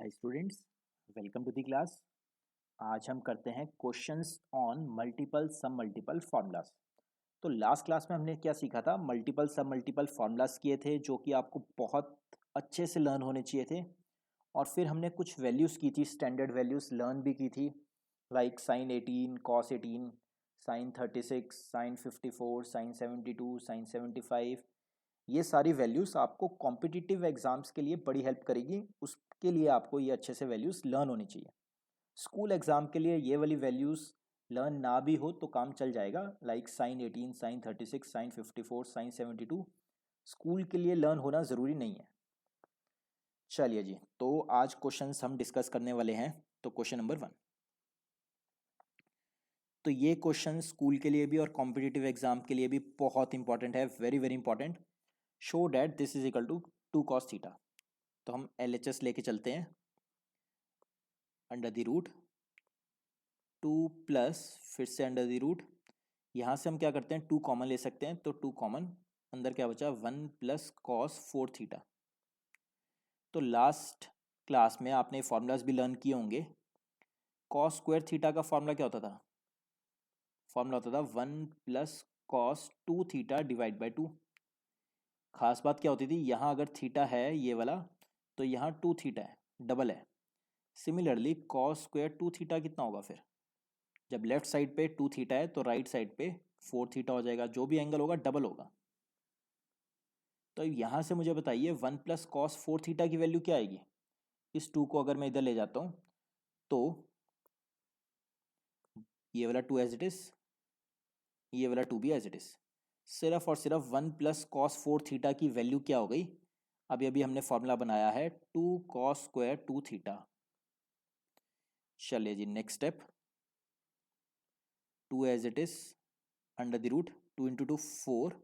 Hi students, welcome to the class. आज हम करते हैं questions on multiple sub multiple formulas. तो लास्ट क्लास में हमने क्या सीखा था? मल्टीपल सब मल्टीपल फार्मूलाज किए थे जो कि आपको बहुत अच्छे से लर्न होने चाहिए थे। और फिर हमने कुछ वैल्यूज़ की थी, स्टैंडर्ड वैल्यूज़ लर्न भी की थी, like sine 18, cos 18, sine 36, sine 54, sine 72, sine 75। ये सारी वैल्यूज़ आपको कॉम्पिटिटिव एग्जाम्स के लिए बड़ी हेल्प करेगी। उसके लिए आपको ये अच्छे से वैल्यूज़ लर्न होनी चाहिए। स्कूल एग्ज़ाम के लिए ये वाली वैल्यूज़ लर्न ना भी हो तो काम चल जाएगा, like sine 18, sine 36, sine 54, sine 72। School के लिए लर्न होना ज़रूरी नहीं है। चलिए जी, तो आज क्वेश्चंस हम डिस्कस करने वाले हैं। तो क्वेश्चन नंबर 1। तो ये क्वेश्चन स्कूल के लिए भी और कॉम्पिटिटिव एग्जाम के लिए भी बहुत इंपॉर्टेंट है, very very important. Show that this is equal to 2 cos theta. तो हम LHS लेके चलते हैं। अंडर द रूट 2 प्लस, फिर से अंडर द रूट, यहाँ से हम क्या करते हैं, 2 कॉमन ले सकते हैं। तो 2 कॉमन, अंदर क्या बचा, 1 प्लस कॉस 4 थीटा। तो लास्ट क्लास में आपने फॉर्मूलाज भी लर्न किए होंगे। कॉस स्क्वायर थीटा का फॉर्मूला क्या होता था? फॉर्मूला होता था 1 plus cos 2 theta divide by 2। खास बात क्या होती थी, यहाँ अगर थीटा है ये वाला, तो यहाँ 2 थीटा है, डबल है। सिमिलरली कॉस स्क्वायर 2 थीटा कितना होगा फिर? जब लेफ्ट साइड पे 2 थीटा है तो राइट साइड पे 4 थीटा हो जाएगा। जो भी एंगल होगा डबल होगा। तो यहाँ से मुझे बताइए 1 प्लस कॉस 4 थीटा की वैल्यू क्या आएगी? इस 2 को अगर मैं इधर ले जाता हूँ तो ये वाला 2 एज इट इज, ये वाला 2 भी एज इट इज। सिर्फ और सिर्फ 1 प्लस कॉस 4 थीटा की वैल्यू क्या हो गई? अभी अभी हमने फॉर्मूला बनाया है 2 कॉस स्क्वायर 2 थीटा। चलिए जी, next step, 2 as it is, under the root 2 into 2 4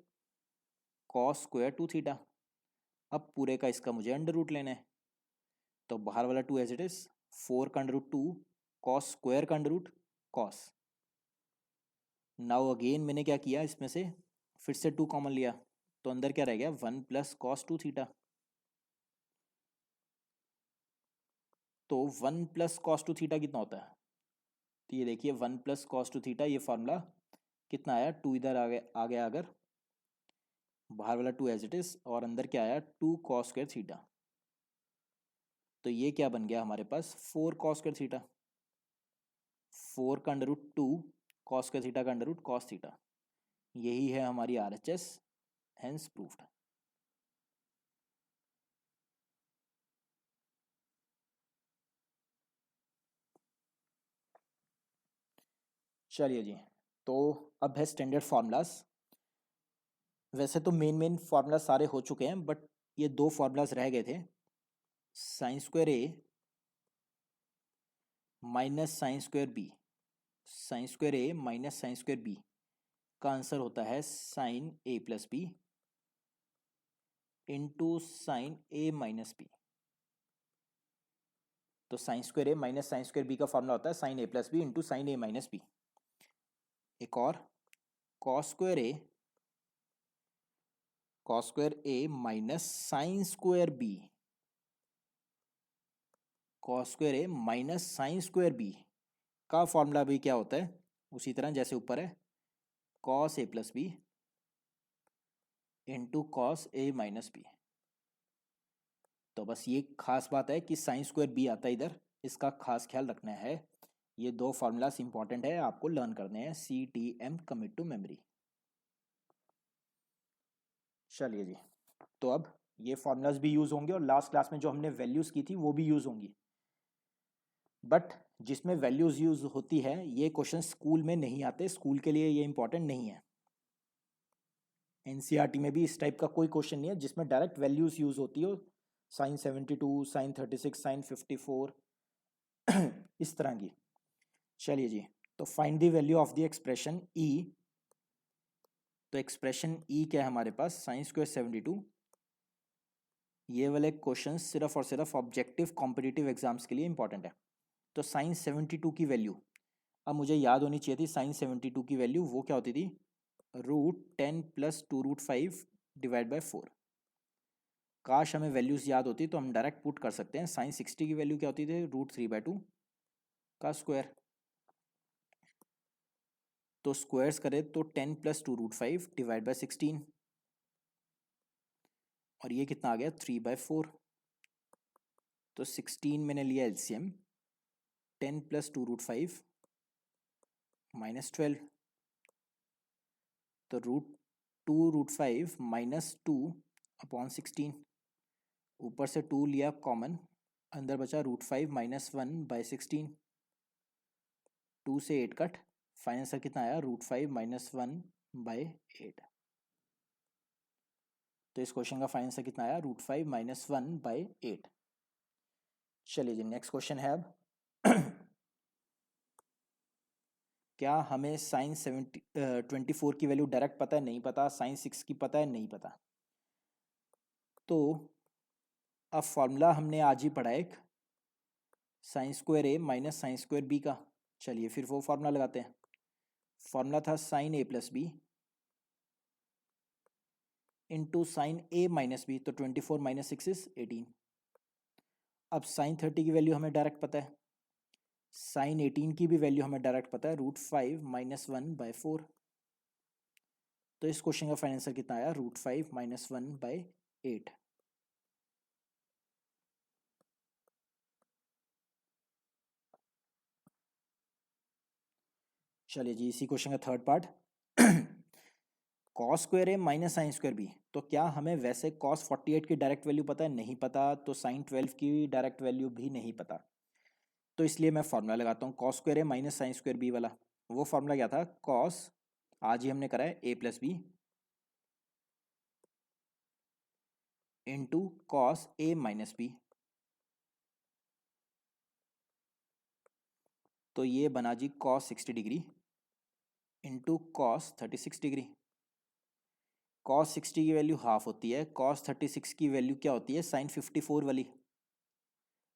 cos square 2 theta. अब पूरे का इसका मुझे अंडर रूट लेना है। तो बाहर वाला 2 एज इट इज, 4 का अंडर रूट 2, कॉस स्क्वायर का under root cos. Now again मैंने क्या किया, इसमें से फिर से 2 कॉमन लिया, तो अंदर क्या रह गया, 1 प्लस कॉस 2 थीटा। तो 1 प्लस कॉस 2 थीटा कितना होता है? तो ये देखिए 1 प्लस कॉस 2 थीटा, ये फार्मूला कितना आया, 2 इधर आ गया अगर, बाहर वाला 2 एज इट इज, और अंदर क्या आया, 2 कॉस स्क्वायर थीटा। तो ये क्या बन गया हमारे पास, 4 कॉस स्क्वायर थीटा। 4 का under root 2 cos square theta का अंडर रूट कॉस थीटा। यही है हमारी RHS, हेंस प्रूफ्ड। चलिए जी, तो अब है स्टैंडर्ड फार्मूलाज। वैसे तो मेन फार्मूला सारे हो चुके हैं, बट ये 2 फार्मूलाज रह गए थे। Sine square A minus sine square B, sine square A minus sine square B का आंसर होता है sine A plus B into sine A minus B. तो sine square A minus sine square B का formula होता है sine A plus B into sine A minus B. एक और, cos square A, cos square A minus sine square B, cos square A minus sine square B का formula भी क्या होता है, उसी तरह जैसे ऊपर है, cos A plus B into cos A minus B. तो बस ये खास बात है कि साइन स्क्वायर बी आता है इधर, इसका खास ख्याल रखना है। ये 2 फार्मूलाज इंपॉर्टेंट है, आपको लर्न करने हैं, CTM कमिट टू मेमोरी। चलिए जी, तो अब ये फार्मूलाज भी यूज़ होंगे और लास्ट क्लास में जो हमने वैल्यूज़ की थी वो भी यूज़ होंगी। बट जिसमें वैल्यूज़ यूज़ होती है ये क्वेश्चन स्कूल में नहीं आते, स्कूल के लिए ये इंपॉर्टेंट नहीं है। NCERT में भी इस टाइप का कोई क्वेश्चन नहीं है जिसमें डायरेक्ट वैल्यूज़ यूज़ होती हो, साइन 72, साइन 36, साइन 54 इस तरह की। चलिए जी, तो find the value of the expression E। तो एक्सप्रेशन E क्या है हमारे पास, साइन स्क्वायर 72। ये वाले क्वेश्चन सिर्फ और सिर्फ ऑब्जेक्टिव कॉम्पिटिटिव एग्जाम्स के लिए इंपॉर्टेंट है। तो साइन 72 की वैल्यू अब मुझे याद होनी चाहिए थी। साइन 72 की वैल्यू वो क्या होती थी, root 10 plus 2 root 5 divide by 4। काश हमें वैल्यूज़ याद होती तो हम डायरेक्ट पुट कर सकते हैं। साइन 60 की वैल्यू क्या होती थी, √3/2 का स्क्वायर। तो स्क्वायर्स करें तो 10 + 2 √5 डिवाइड बाई 16, और ये कितना आ गया 3/4। तो 16 मैंने लिया एलसीएम, 10 + 2 √5 -12, तो √2 √5 -2/16, ऊपर से 2 लिया कॉमन, अंदर बचा √5 -1/16, 2 से 8 कट, फाइनल आंसर कितना आया √5 -1/8। तो इस क्वेश्चन का फाइनल आंसर कितना आया √5 -1/8। चलिए जी नेक्स्ट क्वेश्चन है अब क्या हमें साइन 24 की वैल्यू डायरेक्ट पता है, नहीं पता। साइन 6 की पता है, नहीं पता। तो अब फॉर्मूला हमने आज ही पढ़ा एक, sign square A minus sine square B का। चलिए फिर वो फॉर्मूला लगाते हैं। फॉर्मूला था sign A plus B into sine A minus B, तो 24 - 6 = 18। अब साइन 30 की वैल्यू हमें डायरेक्ट पता है, साइन 18 की भी वैल्यू हमें डायरेक्ट पता है, √5 -1/4। तो इस क्वेश्चन का फाइनल आंसर कितना आया √5 -1/8। चलिए जी इसी क्वेश्चन का third part cos square A minus sine square B. तो क्या हमें वैसे कॉस 48 की डायरेक्ट वैल्यू पता है, नहीं पता। तो साइन 12 की डायरेक्ट वैल्यू भी नहीं पता। तो इसलिए मैं फॉर्मूला लगाता हूँ cos square A minus sine square B वाला। वो फॉर्मूला क्या था, कॉस, आज ही हमने करा है A plus B into cos A minus B. तो ये बना जी cos 60 degree into cos 36 degree. Cos 60 की वैल्यू हाफ होती है, कॉस 36 की वैल्यू क्या होती है, साइन 54 वाली।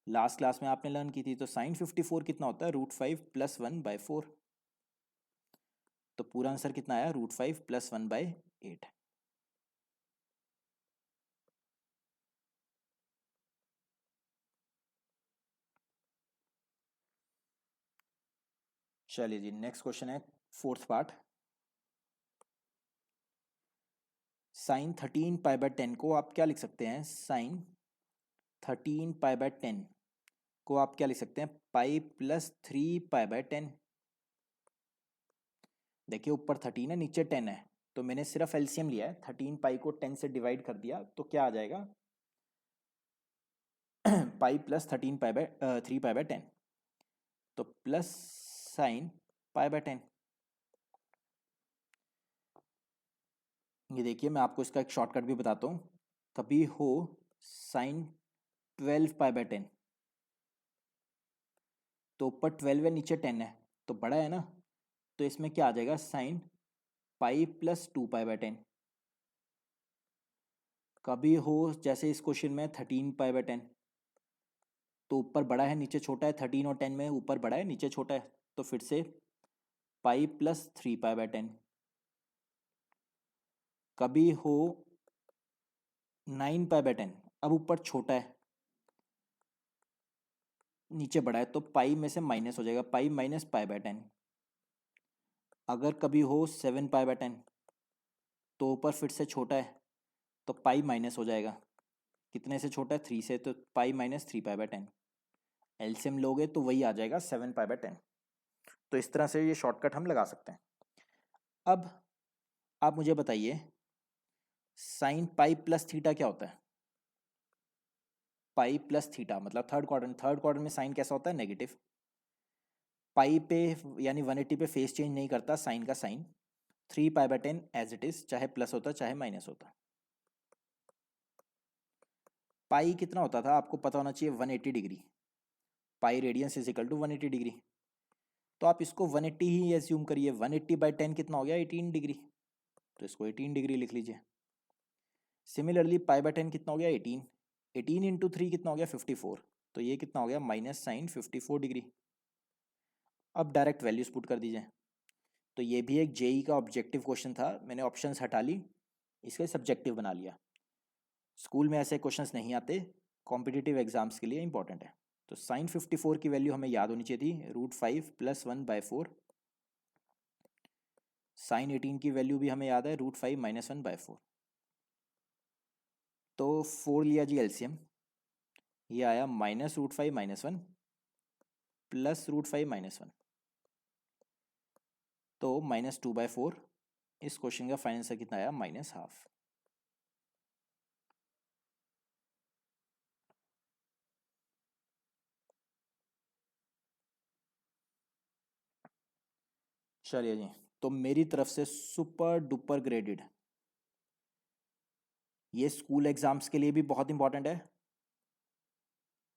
लास्ट क्लास में आपने लर्न की थी। तो साइन 54 कितना होता है √5 + 1/4। तो पूरा आंसर कितना आया √5 + 1/8। चलिए जी नेक्स्ट क्वेश्चन है फोर्थ पार्ट। साइन 13π/10 को आप क्या लिख सकते हैं, साइन 13π/10 को आप क्या लिख सकते हैं, पाई + 3π/10। देखिए ऊपर 13 है, नीचे 10 है, तो मैंने सिर्फ एलसीएम लिया है, 13π को 10 से डिवाइड कर दिया, तो क्या आ जाएगा पाई + 3π/10, तो प्लस साइन π/10। ये देखिए मैं आपको इसका एक शॉर्टकट भी बताता हूँ। कभी हो साइन 12π/10, तो ऊपर 12 है नीचे 10 है, तो बड़ा है ना, तो इसमें क्या आ जाएगा साइन पाई + 2π/10। कभी हो जैसे इस क्वेश्चन में 13π/10, तो ऊपर बड़ा है नीचे छोटा है, 13 और 10 में ऊपर बड़ा है नीचे छोटा है, तो फिर से पाई + 3π/10। कभी हो 9π/10, अब ऊपर छोटा है नीचे बड़ा है, तो पाई में से माइनस हो जाएगा, पाई - π/10। अगर कभी हो 7π/10, तो ऊपर फिर से छोटा है, तो पाई माइनस हो जाएगा, कितने से छोटा है 3 से, तो पाई - 3π/10। एलसीएम लोगे तो वही आ जाएगा 7π/10। तो इस तरह से ये शॉर्टकट हम लगा सकते हैं। अब आप मुझे बताइए साइन पाई + थीटा क्या होता है। पाई + थीटा मतलब थर्ड क्वाड्रेंट, थर्ड क्वाड्रेंट में साइन कैसा होता है, नेगेटिव। पाई पे यानी 180 पे फेस चेंज नहीं करता साइन का साइन, 3π/10 एज इट इज, चाहे प्लस होता चाहे माइनस होता। पाई कितना होता था आपको पता होना चाहिए, 180 डिग्री। पाई रेडियंस = 180 डिग्री। तो आप इसको 180 ही एज्यूम करिए, 180/10 कितना हो गया 18 डिग्री, तो इसको 18 डिग्री लिख लीजिए। सिमिलरली π/10 कितना हो गया 18, 18 इंटू 3 कितना हो गया 54, तो ये कितना हो गया माइनस साइन 54 डिग्री। अब डायरेक्ट वैल्यूज पुट कर दीजिए। तो ये भी एक जेई का ऑब्जेक्टिव क्वेश्चन था, मैंने ऑप्शंस हटा ली, इसके सब्जेक्टिव बना लिया। स्कूल में ऐसे क्वेश्चंस नहीं आते, कॉम्पिटिटिव एग्जाम्स के लिए इंपॉर्टेंट है। तो साइन 54 की वैल्यू हमें याद होनी चाहिए थी, √5 + 1/4। साइन 18 की वैल्यू भी हमें याद है, √5 - 1/4। तो 4 लिया जी एलसीएम, ये आया -√5 - 1 + √5 - 1, तो -2/4। इस क्वेश्चन का फाइनल आंसर कितना आया, -1/2। चलिए जी, तो मेरी तरफ से सुपर डुपर ग्रेडेड, ये स्कूल एग्जाम्स के लिए भी बहुत इंपॉर्टेंट है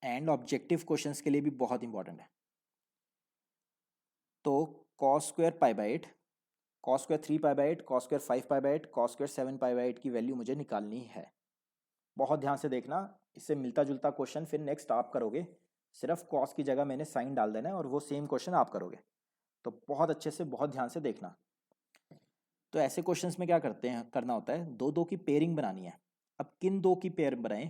एंड ऑब्जेक्टिव क्वेश्चंस के लिए भी बहुत इंपॉर्टेंट है। तो cos² π/8, cos² 3π/8, cos² 5π/8, cos² 7π/8 की वैल्यू मुझे निकालनी है। बहुत ध्यान से देखना, इससे मिलता जुलता क्वेश्चन फिर नेक्स्ट आप करोगे, सिर्फ कॉस की जगह मैंने साइन डाल देना है और वो सेम क्वेश्चन आप करोगे। तो बहुत अच्छे से बहुत ध्यान से देखना। तो ऐसे क्वेश्चंस में क्या करते हैं, करना होता है, दो दो की पेयरिंग बनानी है। अब किन दो की पेयर बनाएं,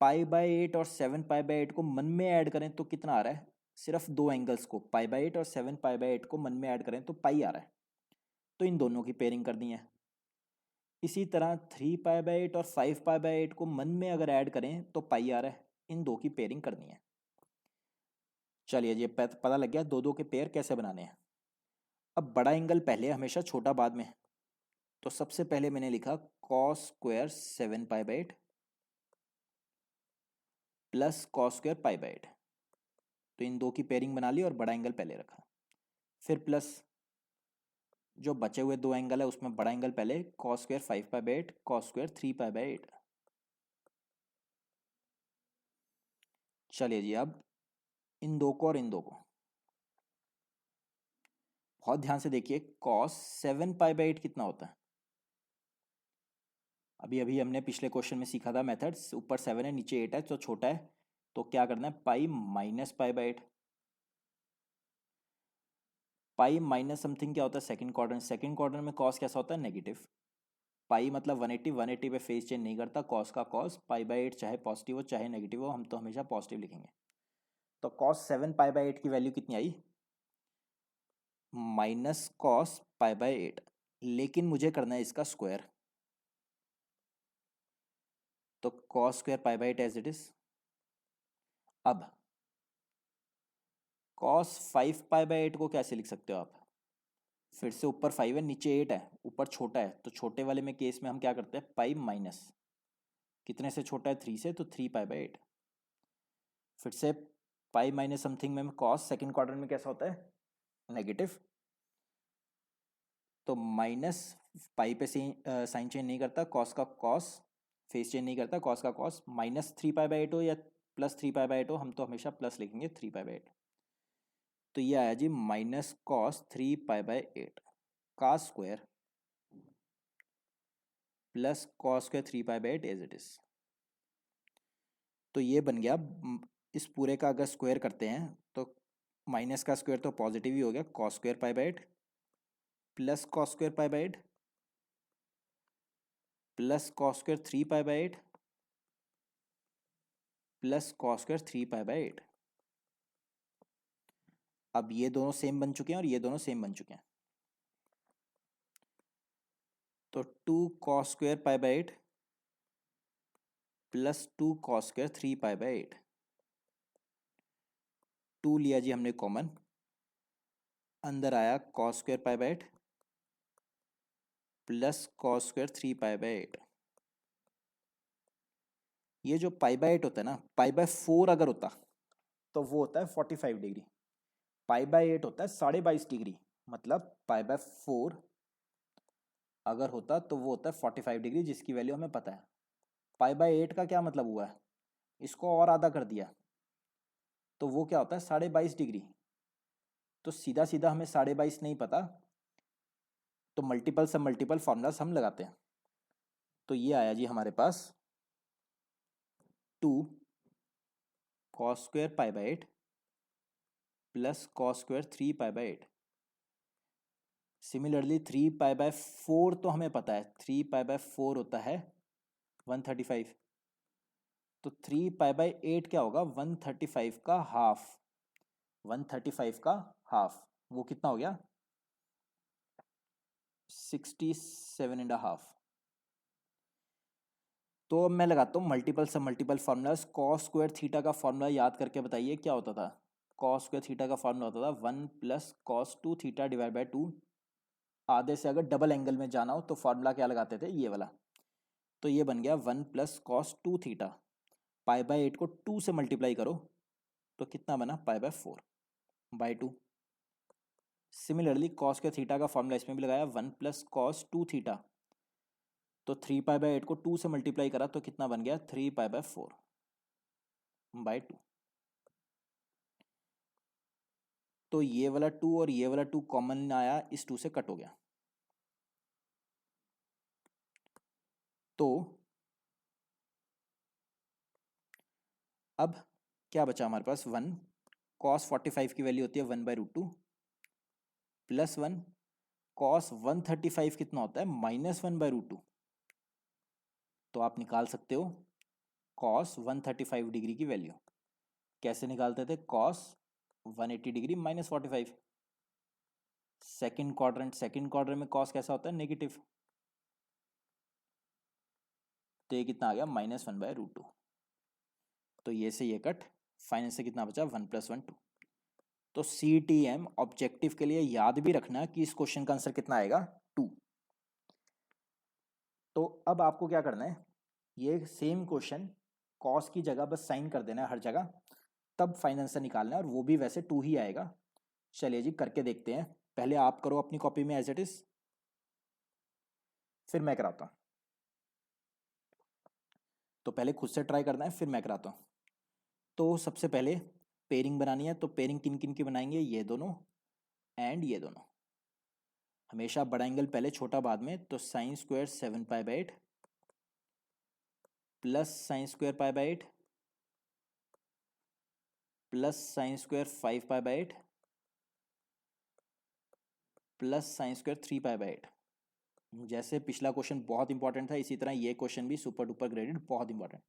π/8 और 7π/8 को मन में ऐड करें तो कितना आ रहा है, सिर्फ दो एंगल्स को π/8 और 7π/8 को मन में ऐड करें तो पाई आ रहा है, तो इन दोनों की पेयरिंग करनी है। इसी तरह 3π/8 और 5π/8 को मन में अगर ऐड करें तो पाई आ रहा है, इन दो की पेयरिंग करनी है। चलिए ये पता लग गया दो दो के पेयर कैसे बनाने हैं। अब बड़ा एंगल पहले, हमेशा छोटा बाद में। तो सबसे पहले मैंने लिखा cos² 7π/8 + cos² π/8, तो इन दो की पेयरिंग बना ली और बड़ा एंगल पहले रखा। फिर प्लस जो बचे हुए दो एंगल है उसमें बड़ा एंगल पहले, cos² 5π/8, cos² 3π/8। चलिए जी, अब इन दो को और इन दो को बहुत ध्यान से देखिए, cos 7π/8 कितना होता है। अभी अभी हमने पिछले क्वेश्चन में सीखा था मेथड्स, ऊपर 7 है नीचे 8 है तो छोटा है, तो क्या करना है, पाई -π/8। पाई माइनस समथिंग क्या होता है, सेकंड क्वाड्रेंट। सेकंड क्वाड्रेंट में कॉस कैसा होता है, नेगेटिव। पाई मतलब 180, 180 पे फेस चेंज नहीं करता, कॉस का कॉस, π/8 चाहे पॉजिटिव हो चाहे नेगेटिव हो, हम तो हमेशा पॉजिटिव लिखेंगे। तो cos 7π/8 की वैल्यू कितनी आई, -cos π/8, लेकिन मुझे करना है इसका स्क्वायर, तो cos² π/8 एज इट इज। अब cos 5π/8 को कैसे लिख सकते हो आप, फिर से ऊपर 5 है नीचे 8 है, ऊपर छोटा है, तो छोटे वाले में केस में हम क्या करते हैं, पाई माइनस, कितने से छोटा है, 3 से, तो 3π/8। फिर से पाई माइनस समथिंग में कॉस सेकंड क्वाड्रेंट में कैसा होता है, नेगेटिव, तो माइनस पाई पे साइन चेंज नहीं करता, कॉस का कॉस फेस चेंज नहीं करता, कॉस का कॉस, -3π/8 हो या +3π/8 हो, हम तो हमेशा प्लस लिखेंगे 3π/8। तो ये आया जी -cos 3π/8 का square + cos² 3π/8 as it is. तो ये बन गया, इस पूरे का अगर स्क्वायर करते हैं तो माइनस का स्क्वायर तो पॉजिटिव ही हो गया, cos² π/8 + cos² π/8 + cos² 3π/8 + cos² 3π/8। अब ये दोनों सेम बन चुके हैं और ये दोनों सेम बन चुके हैं, तो 2cos² π/8 + 2cos² 3π/8, 2 लिया जी हमने कॉमन, अंदर आया cos² π/8 + cos² 3π/8। ये जो π/8 होता है ना, π/4 अगर होता तो वो होता है 45 डिग्री, π/8 होता है 22.5 डिग्री, मतलब π/4 अगर होता तो वो होता है 45 डिग्री, जिसकी वैल्यू हमें पता है। π/8 का क्या मतलब हुआ है, इसको और आधा कर दिया तो वो क्या होता है, 22.5 डिग्री। तो सीधा सीधा हमें 22.5 नहीं पता, तो मल्टीपल सब मल्टीपल फार्मूलाज हम लगाते हैं। तो ये आया जी हमारे पास 2cos² π/8 + cos² 3π/8। सिमिलरली 3π/4 तो हमें पता है, 3π/4 होता है 135, तो 3 पाई बाई 8 क्या होगा? 135 का हाफ, 135 का हाफ, वो कितना हो गया? 67.5। तो अब मैं लगाता हूँ multiple sub multiple formulas. Cos square theta का फार्मूला याद करके बताइए क्या होता था? कॉस स्क्वायर थीटा का फार्मूला होता था 1 + cos 2 थीटा डिवाइड बाई 2। आधे से अगर डबल एंगल में जाना हो तो फार्मूला क्या लगाते थे? ये वाला। तो ये बन गया 1 + cos 2 थीटा। पाई बाई 8 को 2 से मल्टीप्लाई करो तो कितना बना? Pi by 4/2। सिमिलरली कॉस के थीटा का फॉर्मूला इसमें भी लगाया 1 + cos 2 थीटा। तो 3 पाई बाई 8 को 2 से मल्टीप्लाई करा तो कितना बन गया? 3 पाई बाई 4/2। तो ये वाला 2 और ये वाला 2 कॉमन आया, इस 2 से कट हो गया। तो अब क्या बचा हमारे पास? 1 cos 45 की वैल्यू होती है 1/√2 +1 cos 135 कितना होता है? -1/√2। तो आप निकाल सकते हो cos 135 डिग्री की वैल्यू। कैसे निकालते थे? cos 180 degree -45। Second quadrant, second quadrant में cos कैसा होता है? नेगेटिव। तो ये कितना आ गया? -1/√2। तो ये से ये कट, फाइनल से कितना बचा? 1 + 1 2। तो CTM ऑब्जेक्टिव के लिए याद भी रखना कि इस क्वेश्चन का आंसर कितना आएगा? 2। तो अब आपको क्या करना है? ये सेम क्वेश्चन कॉस की जगह बस साइन कर देना है हर जगह, तब फाइनल आंसर निकालना है, और वो भी वैसे 2 ही आएगा। चलिए जी करके देखते हैं। पहले आप करो अपनी कॉपी में एज इट इज, फिर मैं कराता हूँ। तो पहले खुद से ट्राई करना है, फिर मैं कराता हूँ। तो सबसे पहले पेयरिंग बनानी है। तो पेयरिंग किन किन की बनाएंगे? ये दोनों एंड ये दोनों। हमेशा बड़ा एंगल पहले, छोटा बाद में। तो sine square 7 pi by 8 plus sine square pi by 8 plus sine square 5 pi by 8 plus sine square 3 pi by 8। जैसे पिछला क्वेश्चन बहुत इंपॉर्टेंट था, इसी तरह ये क्वेश्चन भी सुपर डुपर ग्रेडेड, बहुत इंपॉर्टेंट।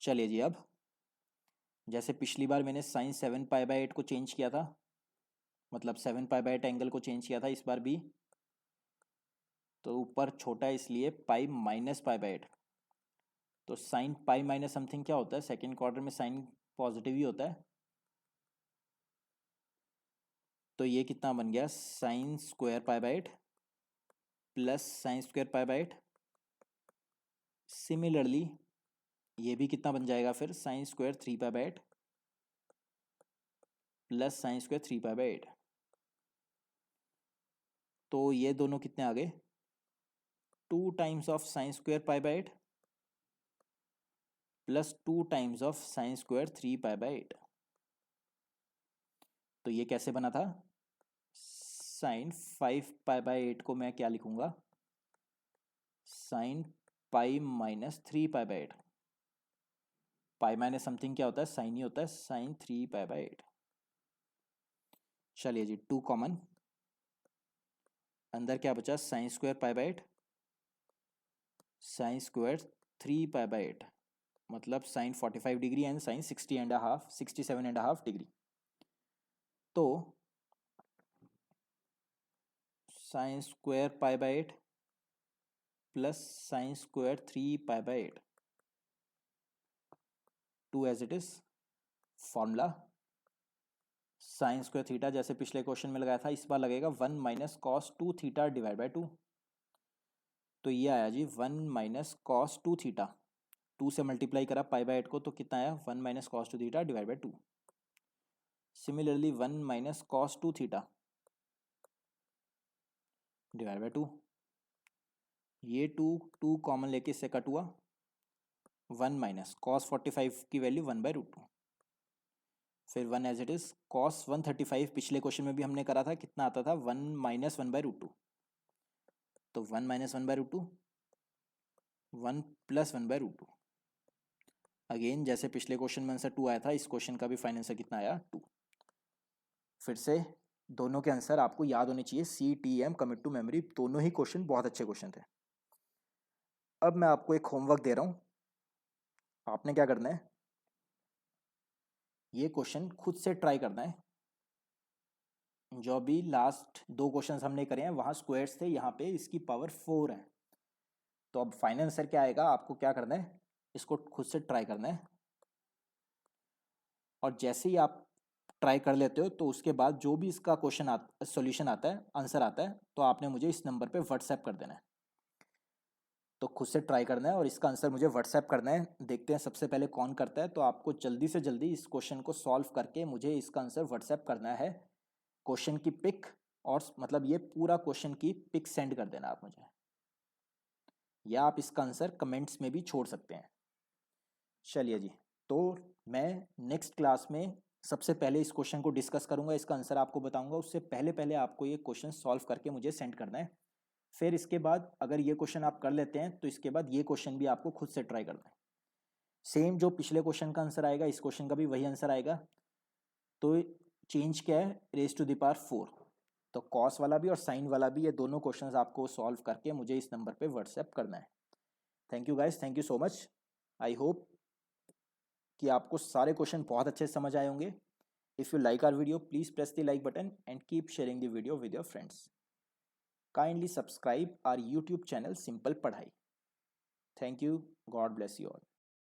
चलिए जी, अब जैसे पिछली बार मैंने साइन 7 पाई बाई 8 को चेंज किया था, मतलब 7 पाई बाई 8 एंगल को चेंज किया था, इस बार भी। तो ऊपर छोटा है इसलिए पाई -पाई बाई 8। तो साइन पाई माइनस समथिंग क्या होता है? सेकेंड क्वार्टर में साइन पॉजिटिव ही होता है। तो ये कितना बन गया? Sign square pi by 8 plus sine square pi by 8। Similarly ये भी कितना बन जाएगा फिर? Sign square 3 pi by 8 plus sine square 3 pi by 8। तो ये दोनों कितने आ गए? 2 times of sine square pi by 8 plus 2 times of sine square 3 pi by 8। तो ये कैसे बना था? साइन 5 पाई बाई 8 को मैं क्या लिखूंगा? Sine pi -3 pi by 8। Pi minus something क्या होता है? साइन ही होता है, साइन 3 पाई बाई 8। चलिए जी, 2 कॉमन, अंदर क्या बचा? Sine square pi by 8 sine square 3 pi by 8, मतलब sine 45 degree and sine 67.5 degree. तो sine square pi by 8 plus sine square 3 pi by 8, 2 as it is. Formula sine square theta जैसे पिछले question में लगाया था, इस बार लगेगा 1 - cos 2 थीटा डिवाइड बाई 2। तो ये आया जी 1 - cos 2 थीटा। 2 से मल्टीप्लाई करा पाई बाई 8 को, तो कितना आया? 1 - cos 2 theta divide by 2। Similarly 1 - cos 2 theta divide by 2। ये 2 कॉमन लेके इससे कट हुआ। 1 - cos 45 की वैल्यू 1/√2। फिर 1 एज इट इज। cos 135 पिछले क्वेश्चन में भी हमने करा था, कितना आता था? 1 - 1/√2। तो 1 - 1/√2, 1 + 1/√2। अगेन जैसे पिछले क्वेश्चन में आंसर 2 आया था, इस क्वेश्चन का भी फाइनल आंसर कितना आया? 2। फिर से दोनों के आंसर आपको याद होने चाहिए। CTM, कमिट टू मेमोरी, दोनों ही क्वेश्चन बहुत अच्छे क्वेश्चन थे। अब मैं आपको एक होमवर्क दे रहा हूँ, आपने क्या करना है, ये क्वेश्चन खुद से ट्राई करना है। जो अभी लास्ट 2 क्वेश्चंस हमने करे हैं वहाँ स्क्वायर्स थे, यहाँ पे इसकी पावर 4 है। तो अब फाइनल आंसर क्या आएगा, आपको क्या करना है, इसको खुद से ट्राई करना है। और जैसे ही आप ट्राई कर लेते हो तो उसके बाद जो भी इसका क्वेश्चन सॉल्यूशन आता है, आंसर आता है, तो आपने मुझे इस नंबर पे व्हाट्सएप कर देना है। तो खुद से ट्राई करना है और इसका आंसर मुझे व्हाट्सएप करना है। देखते हैं सबसे पहले कौन करता है। तो आपको जल्दी से जल्दी इस क्वेश्चन को सॉल्व करके मुझे इसका आंसर व्हाट्सएप करना है। क्वेश्चन की पिक, और मतलब ये पूरा क्वेश्चन की पिक सेंड कर देना आप मुझे, या आप इसका आंसर कमेंट्स में भी छोड़ सकते हैं। चलिए जी, तो मैं नेक्स्ट क्लास में सबसे पहले इस क्वेश्चन को डिस्कस करूंगा, इसका आंसर आपको बताऊंगा। उससे पहले पहले आपको ये क्वेश्चन सॉल्व करके मुझे सेंड करना है। फिर इसके बाद अगर ये क्वेश्चन आप कर लेते हैं तो इसके बाद ये क्वेश्चन भी आपको खुद से ट्राई करना है। सेम जो पिछले क्वेश्चन का आंसर आएगा, इस क्वेश्चन का भी वही आंसर आएगा। तो चेंज क्या है, रेज टू द पावर 4। तो कॉस वाला भी और साइन वाला भी, ये दोनों क्वेश्चंस आपको सॉल्व करके मुझे इस नंबर पे व्हाट्सएप करना है। Thank you guys, thank you so much. I hope कि आपको सारे क्वेश्चन बहुत अच्छे से समझ आए होंगे। If you like our video please press the like button and keep sharing the video with your friends. Kindly subscribe our YouTube channel simple Padhai. Thank you, God bless you all.